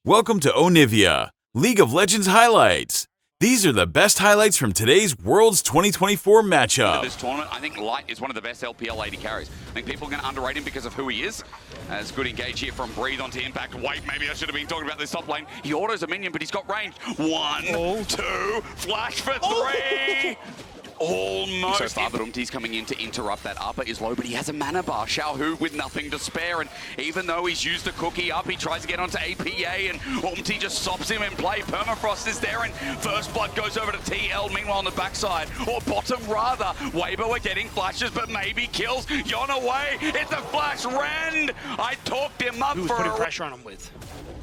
Welcome to Onivia, League of Legends highlights. These are the best highlights from today's Worlds 2024 matchup. This tournament, I think Light is one of the best LPL AD carries. I think people are going to underrate him because of who he is. As good engage here from Breathe onto Impact. Wait, maybe I should have been talking about this top lane. He autos a minion, but he's got range. One, two, flash for three. Almost. So far, but Umti's coming in to interrupt that. Upper is low, but he has a mana bar. Xiaohu with nothing to spare, and even though he's used the cookie up, he tries to get onto APA, and Umti just stops him in play. Permafrost is there, and First Blood goes over to TL. Meanwhile, on the backside, or bottom rather, Weibo are getting flashes, but maybe kills. Yon away. It's a flash. Rend. I talked him up for putting pressure on him with.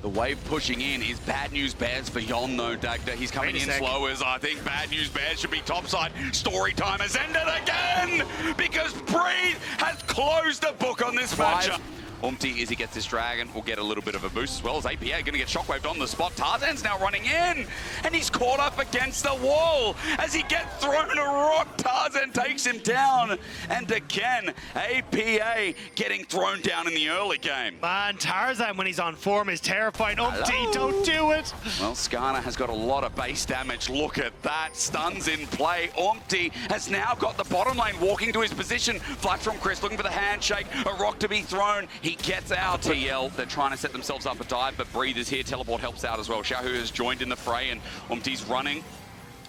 The wave pushing in is bad news bears for Yon though, Dagda. He's coming in slow as I think bad news bears should be topside. Story time has ended again because Breathe has closed the book on this matchup. Umti, as he gets this dragon, will get a little bit of a boost as well as APA going to get shockwaved on the spot. Tarzan's now running in, and he's caught up against the wall. As he gets thrown a rock, Tarzan takes him down. And again, APA getting thrown down in the early game. Man, Tarzan, when he's on form, is terrifying. Umti, don't do it. Well, Skarner has got a lot of base damage. Look at that. Stuns in play. Umti has now got the bottom lane walking to his position. Flash from Chris looking for the handshake. A rock to be thrown. He gets out. TL, they're trying to set themselves up a dive, but Breathe is here. Teleport helps out as well. Xiaohu has joined in the fray, and Umti's running.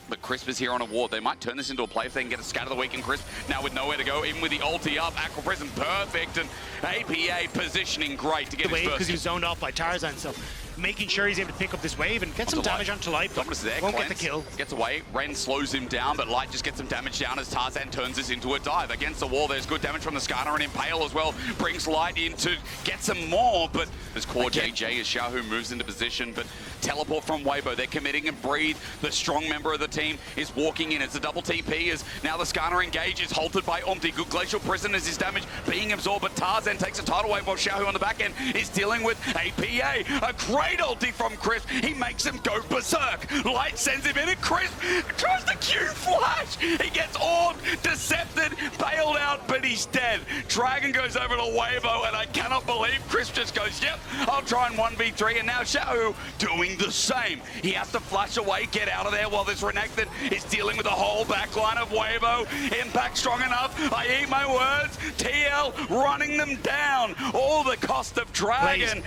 But Crisp is here on a ward. They might turn this into a play if they can get a scatter the week in Crisp. Now with nowhere to go, even with the ulti up, Aqua Prism perfect, and APA positioning great to get his first. Because he's zoned off by Tarzan, so making sure he's able to pick up this wave and get some damage onto Light. Dominus there, won't get the kill. Gets away. Ren slows him down, but Light just gets some damage down as Tarzan turns this into a dive. Against the wall, there's good damage from the Skarner, and Impale as well brings Light in to get some more, but there's Core JJ as Xiaohu moves into position, but teleport from Weibo. They're committing and Breathe, the strong member of the team, is walking in. It's a double TP as now the Skarner engages, halted by Umti. Good Glacial Prison as his damage being absorbed, but Tarzan takes a tidal wave while Xiaohu on the back end is dealing with APA. A great ulti from Crisp. He makes him go berserk. Light sends him in, and Crisp tries to Q flash. He gets orbed, decepted, bailed out, but he's dead. Dragon goes over to Weibo, and I cannot believe Crisp just goes, yep, I'll try and 1v3, and now Xiaohu doing the same. He has to flash away, get out of there while this Renekton is dealing with the whole backline of Weibo. Impact strong enough. I eat my words. TL running them down. All the cost of Dragon.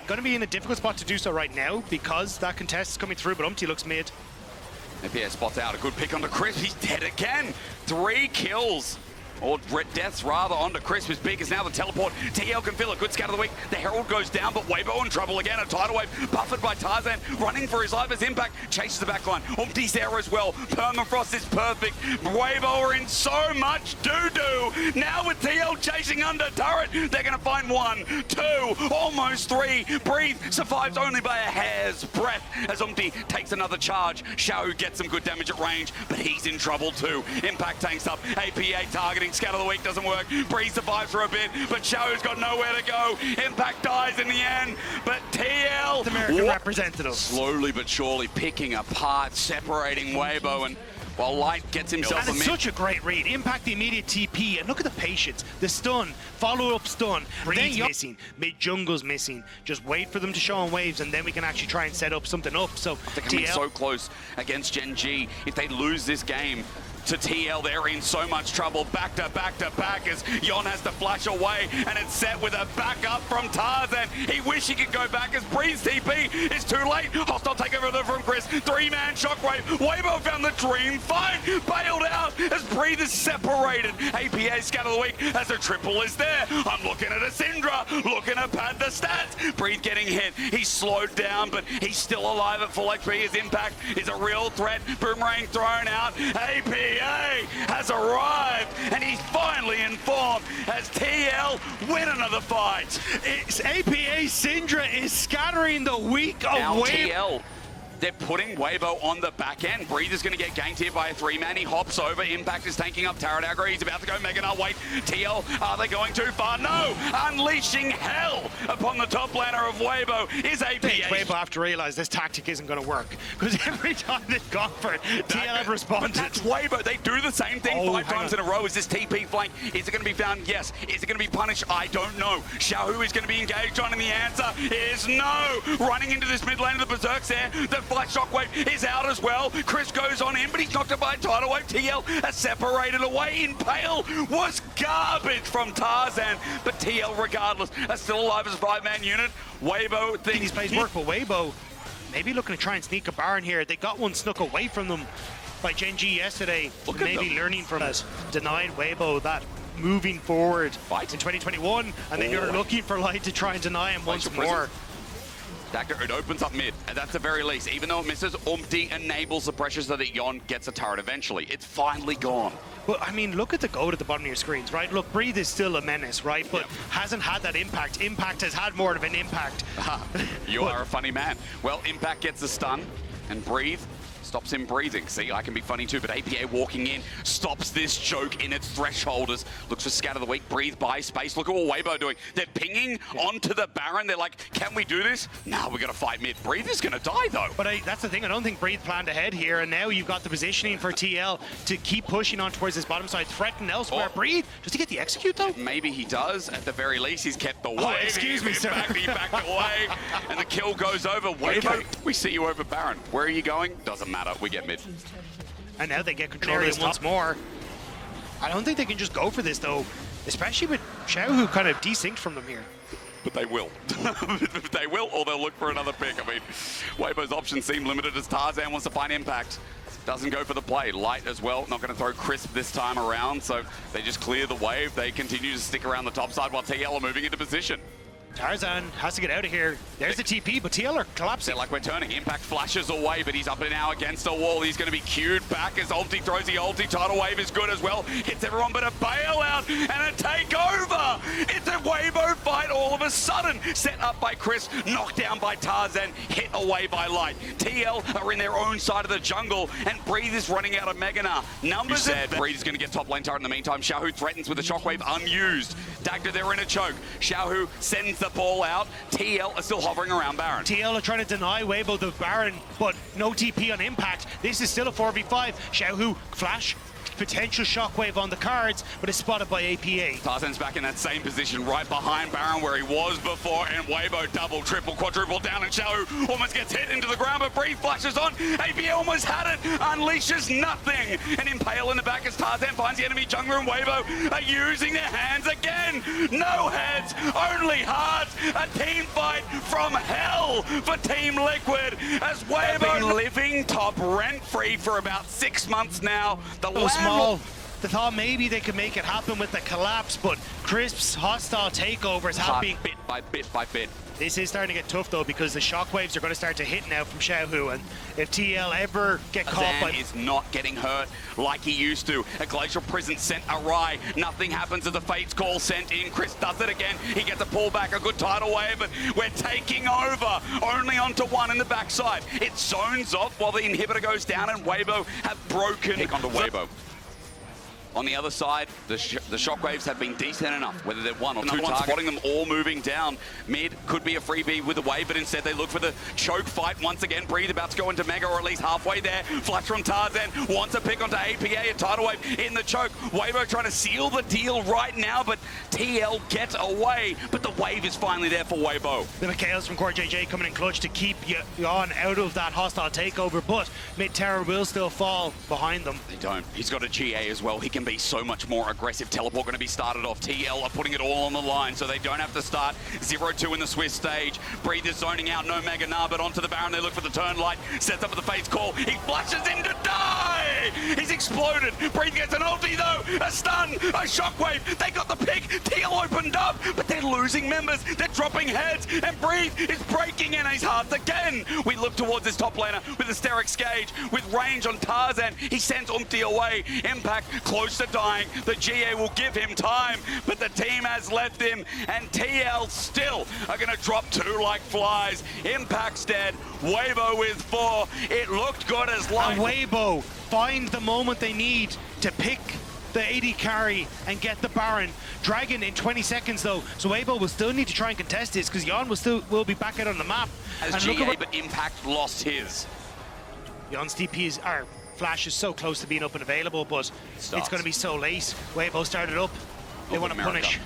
Going to be in a difficult spot to do so right now because that contest is coming through, but Umti looks mid. APA spots out a good pick onto Crisp. He's dead again. 3 kills. Or deaths rather onto Crisp is big as now the teleport. TL can feel a good scout of the week. The Herald goes down, but Weibo in trouble again. A tidal wave buffered by Tarzan, running for his life as Impact chases the backline. Umti's there as well. Permafrost is perfect. Weibo are in so much doo-doo. Now with TL chasing under turret, they're going to find 1, 2, almost 3. Breathe survives only by a hair's breadth as Umti takes another charge. Xiao gets some good damage at range, but he's in trouble too. Impact tanks up. APA targeting. Scatter the week doesn't work. Breeze survives for a bit, but Xiaohu's got nowhere to go. Impact dies in the end, but TL... The American representative. Slowly but surely picking apart, separating Weibo, and while Light gets himself and it's such a great read. Impact the immediate TP, and look at the patience. The stun, follow-up stun. Breeze's missing, mid-jungle's missing. Just wait for them to show on waves, and then we can actually try and set up something up. So they're coming so close against Gen G. If they lose this game to TL, they're in so much trouble. Back to back to back as Yon has to flash away, and it's set with a backup from Tarzan. He wish he could go back as Breeze TP is too late. Hostile takeover from Chris. 3-man shockwave. Weibo found the dream fight. Bailed out as Breeze is separated. APA scatter the week as a triple is there. I'm looking at a Syndra, looking at pad the stats. Breeze getting hit. He's slowed down, but he's still alive at full HP. His impact is a real threat. Boomerang thrown out. APA has arrived, and he's finally in form as TL win another fight. It's APA Syndra is scattering the weak now away. TL They're putting Weibo on the back end. Breathe is going to get ganked here by a 3-man. He hops over. Impact is tanking up Taradagri. He's about to go Mega Nut. Wait, TL, are they going too far? No! Unleashing hell upon the top laner of Weibo is APA. Weibo have to realize this tactic isn't going to work, because every time they've gone for it, TL have responded. But that's Weibo. They do the same thing 5 times in a row. Is this TP flank? Is it going to be found? Yes. Is it going to be punished? I don't know. Xiaohu is going to be engaged on, and the answer is no. Running into this mid lane of the Berserks there. The Flash Shockwave is out as well. Chris goes on in, but he's knocked it by a tidal wave. TL has separated away. Impale was garbage from Tarzan, but TL, regardless, are still alive as a 5-man unit. Weibo thinks these plays work, but Weibo maybe looking to try and sneak a Baron here. They got one snuck away from them by Gen G yesterday. Maybe learning from it. Denied Weibo that moving forward in 2021, and then you're looking for Light to try and deny him once more. Dagger, it opens up mid, and that's the very least. Even though it misses, Umpty enables the pressure so that Yon gets a turret eventually. It's finally gone. Well, I mean, look at the goat at the bottom of your screens, right? Look, Breathe is still a menace, right? But hasn't had that impact. Impact has had more of an impact. You are a funny man. Well, Impact gets a stun, and Breathe stops him breathing. See, I can be funny too, but APA walking in stops this choke in its thresholders. Looks for Scatter the Weak. Breathe by space. Look at what Weibo doing. They're pinging onto the Baron. They're like, can we do this? No, we got to fight mid. Breathe is going to die though. But that's the thing. I don't think Breathe planned ahead here, and now you've got the positioning for TL to keep pushing on towards this bottom side, threaten elsewhere. Breathe, does he get the execute though? Maybe he does. At the very least, he's kept the wave. Excuse me, sir. He backed away, and the kill goes over. Weibo, we see you over Baron. Where are you going? Doesn't matter. We get mid. And now they get control of this once more. I don't think they can just go for this though, especially with Xiaohu kind of desynced from them here. But they will. They will, or they'll look for another pick. I mean, Weibo's options seem limited as Tarzan wants to find Impact. Doesn't go for the play. Light as well, not going to throw Crisp this time around, so they just clear the wave. They continue to stick around the top side while TL are moving into position. Tarzan has to get out of here. There's the TP, but TL are collapsing. They're like, we're turning. Impact flashes away, but he's up and now against a wall. He's going to be queued back as ulti throws the ulti. Tidal wave is good as well. Hits everyone, but a bailout and a takeover. It's a Weibo fight all of a sudden. Set up by Chris, knocked down by Tarzan, hit away by Light. TL are in their own side of the jungle, and Breathe is running out of Megana. Numbers said Breathe is going to get top lane turret in the meantime. Xiaohu threatens with the shockwave unused. Dagda, they're in a choke. Xiaohu sends the ball out. TL are still hovering around Baron. TL are trying to deny Weibo the Baron, but no TP on Impact. This is still a 4v5. Xiaohu flash, potential shockwave on the cards, but it's spotted by APA. Tarzan's back in that same position right behind Baron where he was before, and Weibo double, triple, quadruple down, and Xiaohu almost gets hit into the ground, but Breathe flashes on. APA almost had it, unleashes nothing, and Impale in the back as Tarzan finds the enemy jungler, and Weibo are using their hands again. No heads, only hearts. A team fight from hell for Team Liquid as Weibo been living top rent-free for about 6 months now. They thought maybe they could make it happen with the collapse, but Crisp's hostile takeovers have been bit by bit by bit. This is starting to get tough though, because the shockwaves are going to start to hit now from Xiaohu, and if TL ever get caught by... is not getting hurt like he used to. A Glacial Prison sent awry. Nothing happens as the Fates call sent in. Chris does it again. He gets a pullback, a good tidal wave, but we're taking over. Only onto one in the backside. It zones off while the inhibitor goes down, and Weibo have broken. Pick onto Weibo. On the other side, the shockwaves have been decent enough, whether they're one or two targets. Spotting them all moving down. Mid could be a freebie with a wave, but instead they look for the choke fight once again. Breathe about to go into Mega, or at least halfway there. Flash from Tarzan, wants a pick onto APA, a tidal wave in the choke. Weibo trying to seal the deal right now, but TL gets away. But the wave is finally there for Weibo. The Chaos from Core JJ coming in clutch to keep Yon out of that hostile takeover, but mid tower will still fall behind them. They don't. He's got a GA as well. He can be so much more aggressive. Teleport going to be started off. TL are putting it all on the line, so they don't have to start 0-2 in the Swiss stage. Breathe is zoning out. No Mega Nah, but onto the Baron. They look for the turn. Light sets up for the Fates call. He flashes him to die. He's exploded. Breathe gets an ulti though. A stun. A shockwave. They got the pick. TL opened up, but they're losing members. They're dropping heads, and Breathe is breaking in his hearts again. We look towards this top laner with the Sterix Gauge with range on Tarzan. He sends Umpty away. Impact close close to dying. The GA will give him time, but the team has left him, and TL still are going to drop 2 like flies. Impact's dead. Weibo with 4. It looked good as light. And Weibo find the moment they need to pick the AD carry and get the Baron. Dragon in 20 seconds though, so Weibo will still need to try and contest this because Jan will be back out on the map. As and GA, but Impact lost his. Jan's DP Flash is so close to being up and available, but it's going to be so late. Weibo started up. They want to punish.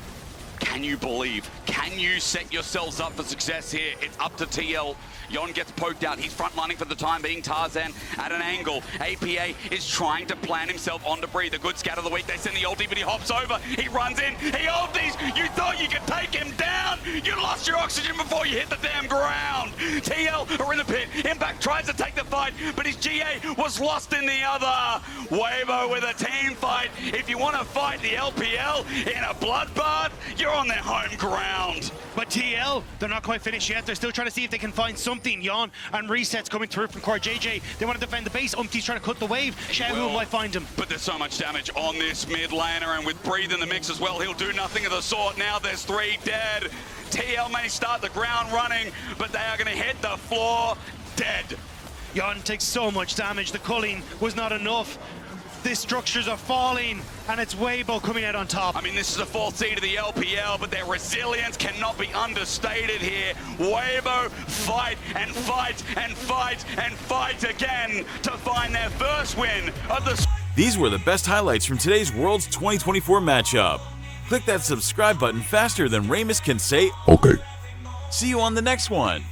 Can you believe? Can you set yourselves up for success here? It's up to TL. Jan gets poked out. He's frontlining for the time being. Tarzan at an angle. APA is trying to plan himself on to breathe. A good scat of the week. They send the ulti, but he hops over. He runs in. He ultis. You thought you could take him down. You lost your oxygen before you hit the damn ground. TL are in the pit. Impact tries to take the fight, but his GA was lost in the other. Weibo with a team fight. If you want to fight the LPL in a bloodbath, you're on their home ground. But TL, they're not quite finished yet. They're still trying to see if they can find something. Jan and resets coming through from Core JJ. They want to defend the base. Umpty's trying to cut the wave. Shahu might find him. But there's so much damage on this mid laner, and with Breathe in the mix as well, he'll do nothing of the sort. Now there's 3 dead. TL may start the ground running, but they are going to hit the floor dead. Jan takes so much damage. The culling was not enough. The structures are falling, and it's Weibo coming out on top. I mean, this is a 4th seed of the LPL, but their resilience cannot be understated here. Weibo fight and fight and fight and fight again to find their first win of the... These were the best highlights from today's Worlds 2024 matchup. Click that subscribe button faster than Ramus can say, "Okay." See you on the next one.